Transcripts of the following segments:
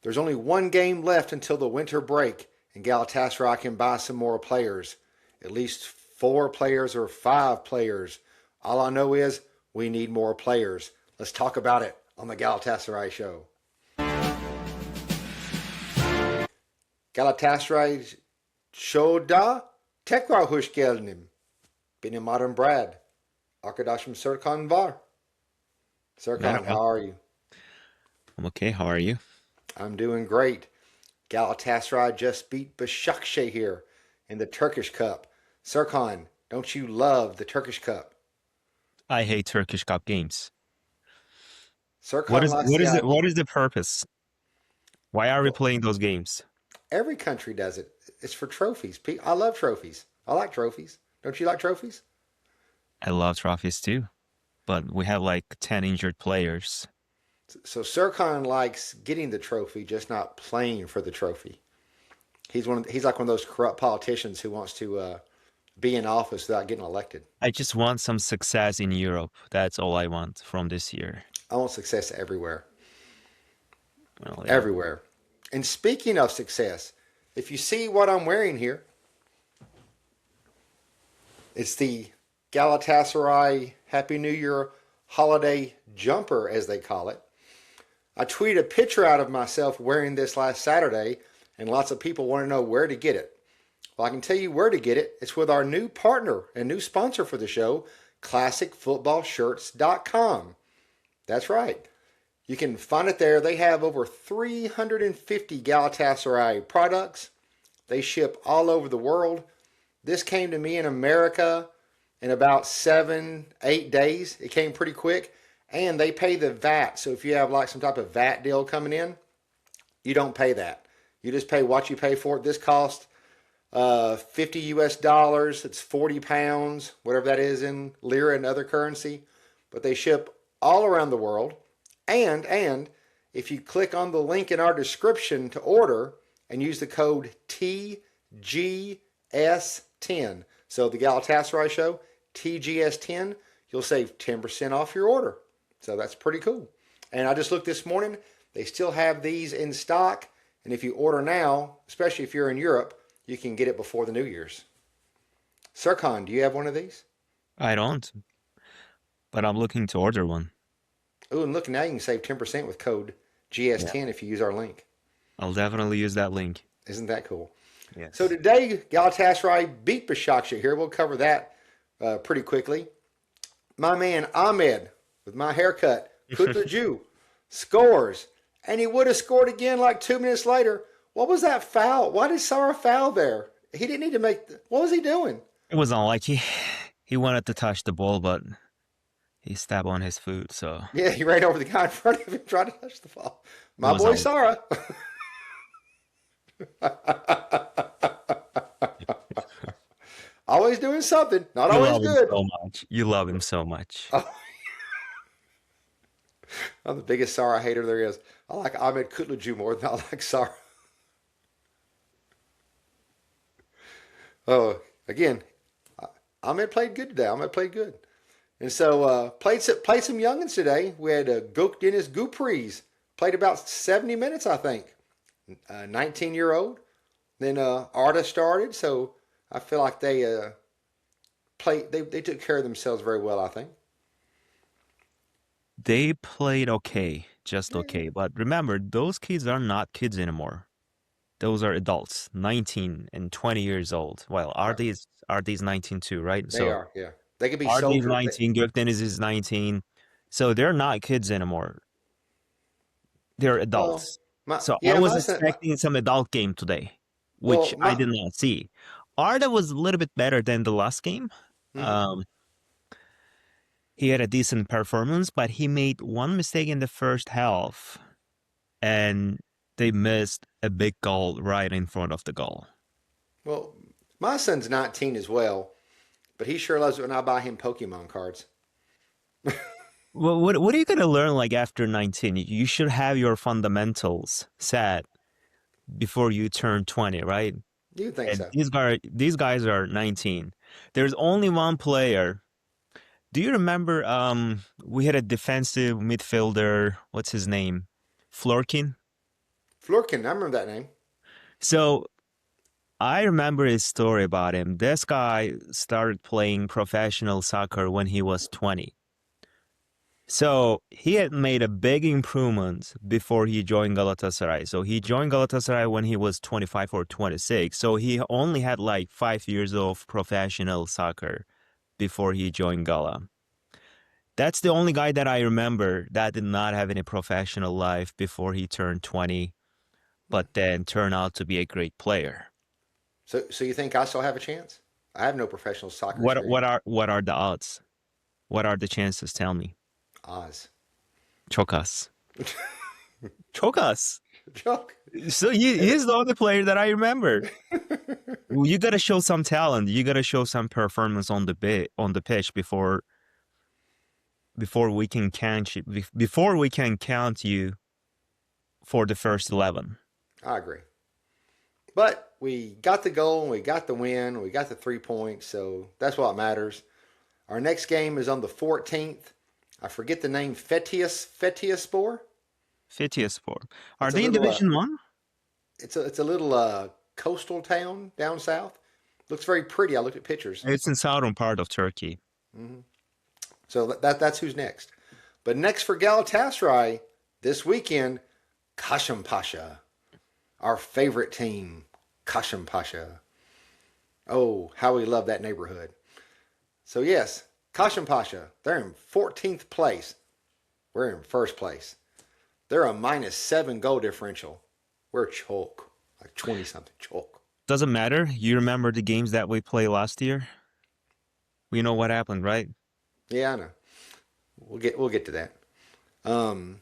There's only one game left until the winter break, and Galatasaray can buy some more players. At least 4 players or 5 players. All I know is we need more players. Let's talk about it on the Galatasaray Show. Galatasaray Show'da tekrar hoş geldin. Benim adım Brad. Arkadaşım Serkan var. Serkan, how are you? I'm okay. How are you? I'm doing great. Galatasaray just beat Başakşehir in the Turkish Cup. Serkan, don't you love the Turkish Cup? I hate Turkish Cup games. Serkan What is likes what the is it? idea. What is the purpose? Why are we Well, playing those games? every country does it. It's for trophies. I love trophies. I like trophies. Don't you like trophies? I love trophies too, but we have like 10 injured players. So Serkan likes getting the trophy, just not playing for the trophy. He's like one of those corrupt politicians who wants to be in office without getting elected. I just want some success in Europe. That's all I want from this year. I want success everywhere. Well, yeah. Everywhere. And speaking of success, if you see what I'm wearing here, it's the Galatasaray Happy New Year holiday jumper, as they call it. I tweeted a picture out of myself wearing this last Saturday, and lots of people want to know where to get it. Well, I can tell you where to get it. It's with our new partner and new sponsor for the show, ClassicFootballShirts.com. That's right. You can find it there. They have over 350 Galatasaray products. They ship all over the world. This came to me in America in about 7-8 days. It came pretty quick. And they pay the VAT. So if you have like some type of VAT deal coming in, you don't pay that. You just pay what you pay for it. This cost $50 US. It's 40 pounds, whatever that is in lira and other currency. But they ship all around the world. And if you click on the link in our description to order and use the code TGS10, so the Galatasaray Show, TGS10, you'll save 10% off your order. So that's pretty cool. And I just looked this morning. They still have these in stock. And if you order now, especially if you're in Europe, you can get it before the New Year's. Serkan, do you have one of these? I don't, but I'm looking to order one. Oh, and look, now you can save 10% with code GS10 if you use our link. I'll definitely use that link. Isn't that cool? Yes. So today, Galatasaray beat Başakşehir here. We'll cover that pretty quickly. My man Ahmed, with my haircut, Kutlucu, scores. And he would have scored again like 2 minutes later. What was that foul? Why did Sara foul there? He didn't need to make... What was he doing? It was unlucky. He wanted to touch the ball, but he stepped on his foot, so... Yeah, he ran over the guy in front of him trying to touch the ball. My was boy unlucky. Sara. Always doing something. Not You always love him good. so much. You love him so much. I'm the biggest Sara hater there is. I like Ahmed Kutlucu more than I like Sara. Oh, again, Ahmed played good today. Ahmed played good. And so played some youngins today. We had Gok Deniz Gupries. Played about 70 minutes, I think. 19-year-old. Then Arda started. So I feel like they took care of themselves very well, I think. They played okay, just okay. But remember, those kids are not kids anymore. Those are adults, 19 and 20 years old. Well, Arda's 19 too, right? They are, yeah. They could be Arda's soldiers. 19, Gökdeniz is 19. So they're not kids anymore. They're adults. So I was expecting some adult game today, which I did not see. Arda was a little bit better than the last game. Mm-hmm. He had a decent performance, but he made one mistake in the first half, and they missed a big goal right in front of the goal. Well, my son's 19 as well, but he sure loves it when I buy him Pokemon cards. Well, what are you going to learn like after 19? You should have your fundamentals set before you turn 20, right? You think And so? these guys are 19. There's only one player. Do you remember we had a defensive midfielder, what's his name? Florkin? Flurkin, I remember that name. So I remember his story about him. This guy started playing professional soccer when he was 20. So he had made a big improvement before he joined Galatasaray. So he joined Galatasaray when he was 25 or 26. So he only had like 5 years of professional soccer before he joined Gala. That's the only guy that I remember that did not have any professional life before he turned 20, but then turned out to be a great player. So you think I still have a chance? I have no professional soccer What experience. what are the odds? What are the chances? Tell me. Oz. Chokas. Chokas. Joke. So he's the only player that I remember. You gotta show some talent. You gotta show some performance on the pitch before we can count you, before we can count you for the first 11. I agree. But we got the goal, and we got the win, we got the 3 points, so that's what matters. Our next game is on the 14th. I forget the name, Fetiaspor? Fetiaspor. Are they in Division 1? It's a little coastal town down south. Looks very pretty. I looked at pictures. It's in southern part of Turkey. Mm-hmm. So that's who's next. But next for Galatasaray this weekend, Kasımpaşa. Our favorite team, Kasımpaşa. Oh, how we love that neighborhood. So yes, Kasımpaşa, they're in 14th place. We're in first place. They're a -7 goal differential. We're choke, like 20-something choke. Doesn't matter. You remember the games that we played last year? We know what happened, right? Yeah, I know. We'll get to that. I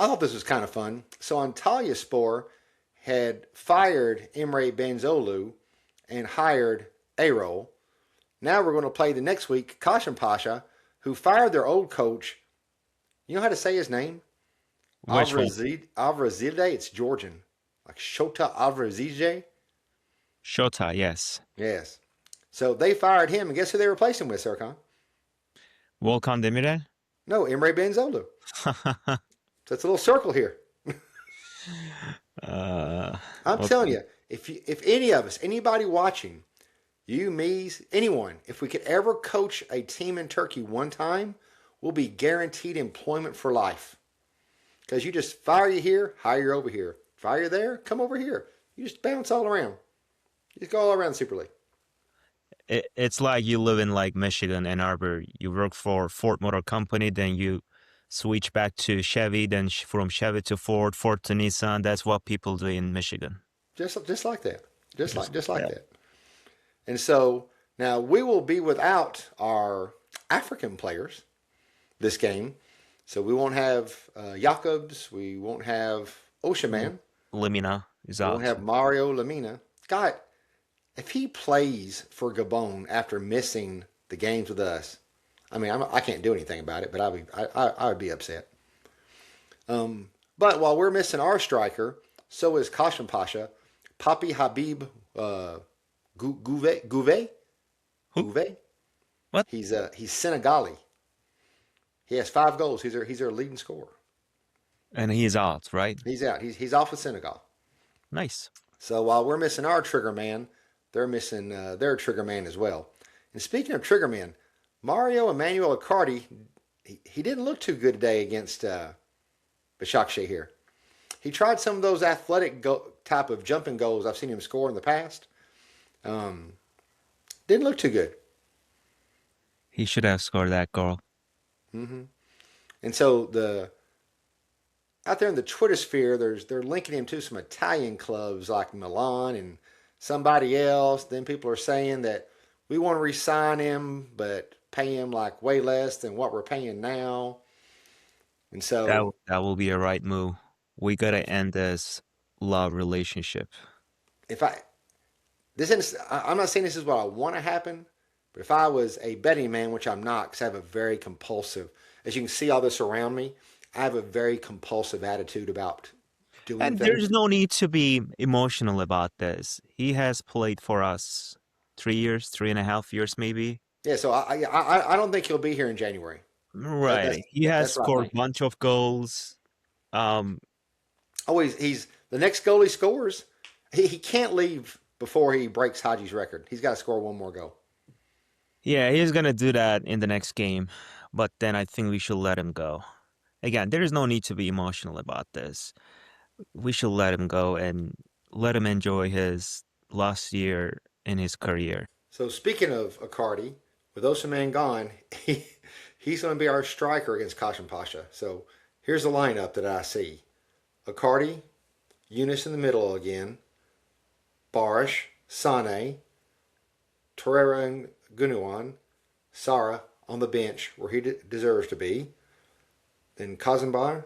thought this was kind of fun. So Antalyaspor had fired Emre Benzolu and hired Erol. Now we're going to play the next week Kasımpaşa, who fired their old coach. You know how to say his name? Avrazide. It's Georgian. Like Shota Avrazide. Shota, yes. Yes. So they fired him, and guess who they replaced him with, Serkan? Volkan Demirel? No, Emre Benzolu. So it's a little circle here. I'm telling you, if any of us, anybody watching, you, me, anyone, if we could ever coach a team in Turkey one time, we'll be guaranteed employment for life. Because you just fire you here, hire you over here. Fire you there, come over here. You just bounce all around. You just go all around the Super League. It's like you live in like Michigan, Ann Arbor. You work for Ford Motor Company, then you switch back to Chevy, then from Chevy to Ford, Ford to Nissan. That's what people do in Michigan. Just like that. Just like that. And so now we will be without our African players this game. So we won't have Jakobs. We won't have Osimhen. Lemina is out. We won't have Mauro Lemina. God, if he plays for Gabon after missing the games with us, I mean, I can't do anything about it, but I would be upset. But while we're missing our striker, so is Kasımpaşa. Papi Habib Gouvet. What? He's Senegali. He has 5 goals. He's their leading scorer. And he's out, right? He's out. He's off with Senegal. Nice. So while we're missing our trigger man, they're missing their trigger man as well. And speaking of trigger men, Mauro Icardi, he didn't look too good today against Başakşehir here. He tried some of those athletic type of jumping goals I've seen him score in the past. Didn't look too good. He should have scored that goal. Mm-hmm. And so out there in the Twitter sphere, they're linking him to some Italian clubs like Milan and somebody else. Then people are saying that we want to re-sign him, but pay him like way less than what we're paying now. And so that will be a right move. We gotta end this love relationship. I'm not saying this is what I want to happen, but if I was a betting man, which I'm not, because I have a very compulsive, as you can see all this around me, I have a very compulsive attitude about doing and things. There's no need to be emotional about this. He has played for us 3 years, 3.5 years maybe. Yeah, so I don't think he'll be here in January. Right. He has scored a bunch of goals. He's the next goal he scores. He can't leave before he breaks Haji's record. He's got to score one more goal. Yeah, he's gonna do that in the next game, but then I think we should let him go. Again, there is no need to be emotional about this. We should let him go and let him enjoy his last year in his career. So speaking of Icardi, with Osimhen gone, he's going to be our striker against Kasımpaşa. So here's the lineup that I see. Icardi, Yunus in the middle again, Barış, Sane, Torreira and Gündoğan, Sara on the bench where he deserves to be. Then Kasımpaşa,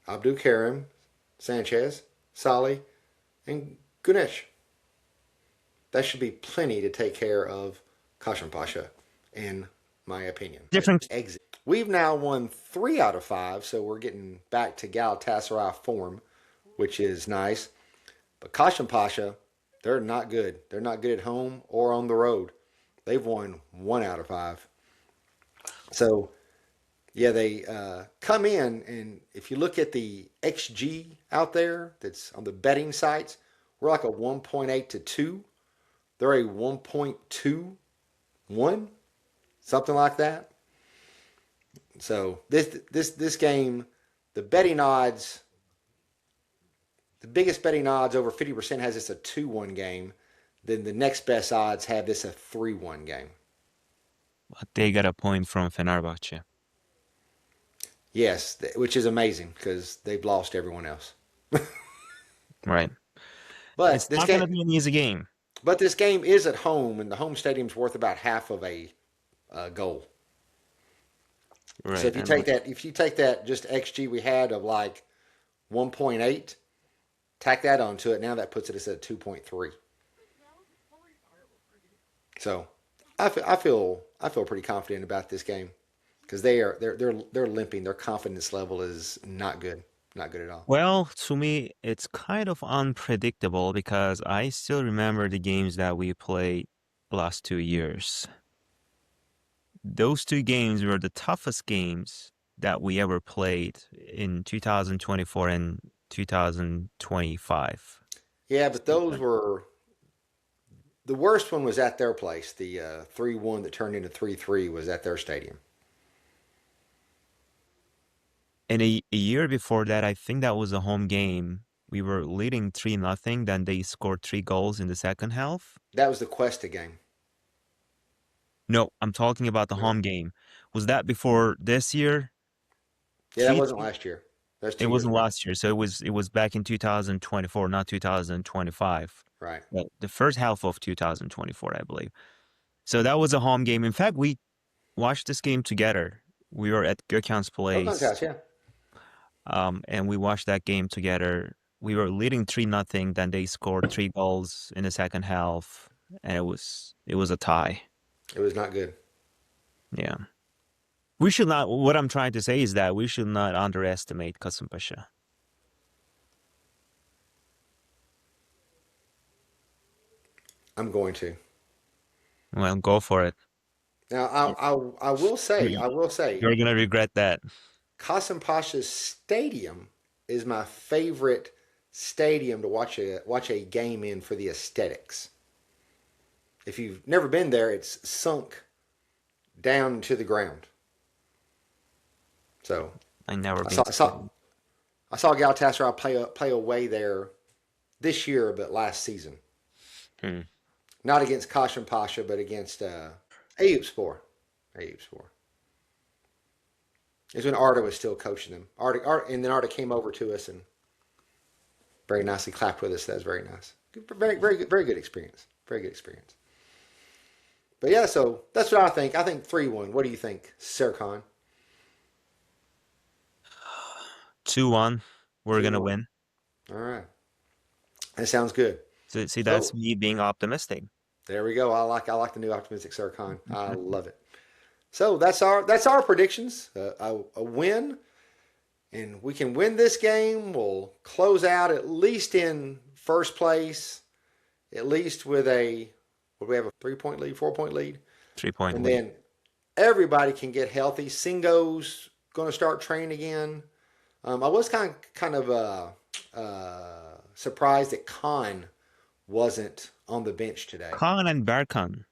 Abdülkerim, Sanchez, Salih, and Güneş. That should be plenty to take care of Kasımpaşa, in my opinion. Different exit. We've now won 3 out of 5, so we're getting back to Galatasaray form, which is nice. But Kasımpaşa, they're not good. They're not good at home or on the road. They've won 1 out of 5. So, yeah, they come in, and if you look at the XG out there that's on the betting sites, we're like a 1.8 to 2. They're a 1.21, something like that. So this game, the betting odds, the biggest betting odds over 50% has this a 2-1 game. Then the next best odds have this a 3-1 game. But they got a point from Fenerbahçe. Yes, which is amazing because they've lost everyone else. Right. But it's not going to be an easy game. But this game is at home, and the home stadium's worth about half of a goal. Right. So if you take that just XG we had of like 1.8, tack that onto it. Now that puts it at 2.3. So I feel pretty confident about this game because they're limping. Their confidence level is not good. Not good at all. Well, to me, it's kind of unpredictable because I still remember the games that we played last 2 years. Those 2 games were the toughest games that we ever played in 2024 and 2025. Yeah, but those were... The worst one was at their place. The 3-1 that turned into 3-3 was at their stadium. And a year before that, I think that was a home game. We were leading 3-0. Then they scored 3 goals in the second half. That was the Cuesta game. No, I'm talking about the home game. Was that before this year? Yeah, that wasn't last year. It wasn't last year. So it was back in 2024, not 2025. Right. Well, the first half of 2024, I believe. So that was a home game. In fact, we watched this game together. We were at Gökhan's place. Gökhan's house, yeah. And we watched that game together. We were leading 3-0. Then they scored 3 goals in the second half, and it was a tie. It was not good. Yeah. We should not. What I'm trying to say is that we should not underestimate Kasımpaşa. I'm going to. Well, go for it. Now, I will say, you're gonna regret that. Kasımpaşa's stadium is my favorite stadium to watch a game in for the aesthetics. If you've never been there, it's sunk down to the ground. So I saw Galatasaray play away there this year, but last season. Not against Kasımpaşa, but against Eyüpspor. It's when Arda was still coaching them. And then Arda came over to us and very nicely clapped with us. That was very nice. Very good experience. Very good experience. But yeah, so that's what I think. I think 3-1. What do you think, Serkan? 2-1. We're going to win. All right. That sounds good. So, see, that's me being optimistic. There we go. I like the new optimistic Serkan. I love it. So that's our predictions. A win, and we can win this game. We'll close out at least in first place, at least with would we have a 3-point lead, 4-point lead? 3-point and lead. Then everybody can get healthy. Singo's going to start training again. I was kind of surprised that Khan wasn't on the bench today. Khan and Berkan.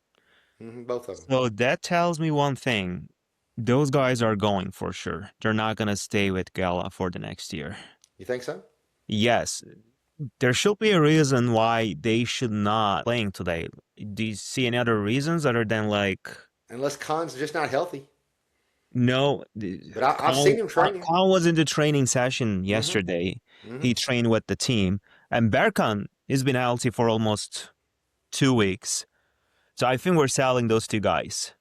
Both of them. So that tells me one thing. Those guys are going for sure. They're not going to stay with Gala for the next year. You think so? Yes. There should be a reason why they should not playing today. Do you see any other reasons other than like... Unless Khan's just not healthy. No. But I've seen him training. Khan was in the training session yesterday. He trained with the team. And Berkan has been healthy for almost 2 weeks. So I think we're selling those two guys.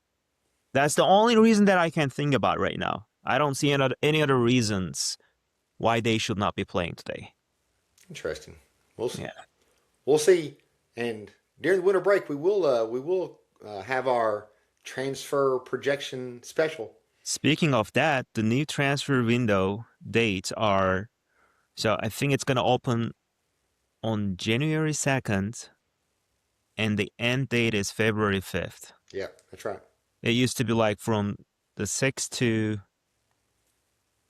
That's the only reason that I can think about right now. I don't see any other reasons why they should not be playing today. Interesting. We'll see. Yeah. We'll see. And during the winter break, we will have our transfer projection special. Speaking of that, the new transfer window dates are... So I think it's going to open on January 2nd. And the end date is February 5th. Yeah, that's right. It used to be like from the 6th to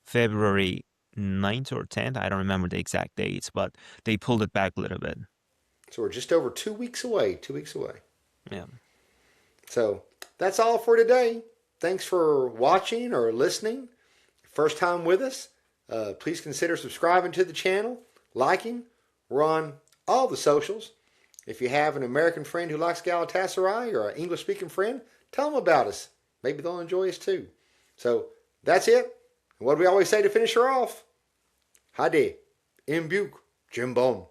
February 9th or 10th. I don't remember the exact dates, but they pulled it back a little bit. So we're just over 2 weeks away. 2 weeks away. Yeah. So that's all for today. Thanks for watching or listening. First time with us. Please consider subscribing to the channel, liking. We're on all the socials. If you have an American friend who likes Galatasaray or an English-speaking friend, tell them about us. Maybe they'll enjoy us too. So that's it. And what do we always say to finish her off? Hadi, Mbuk, Jimbom.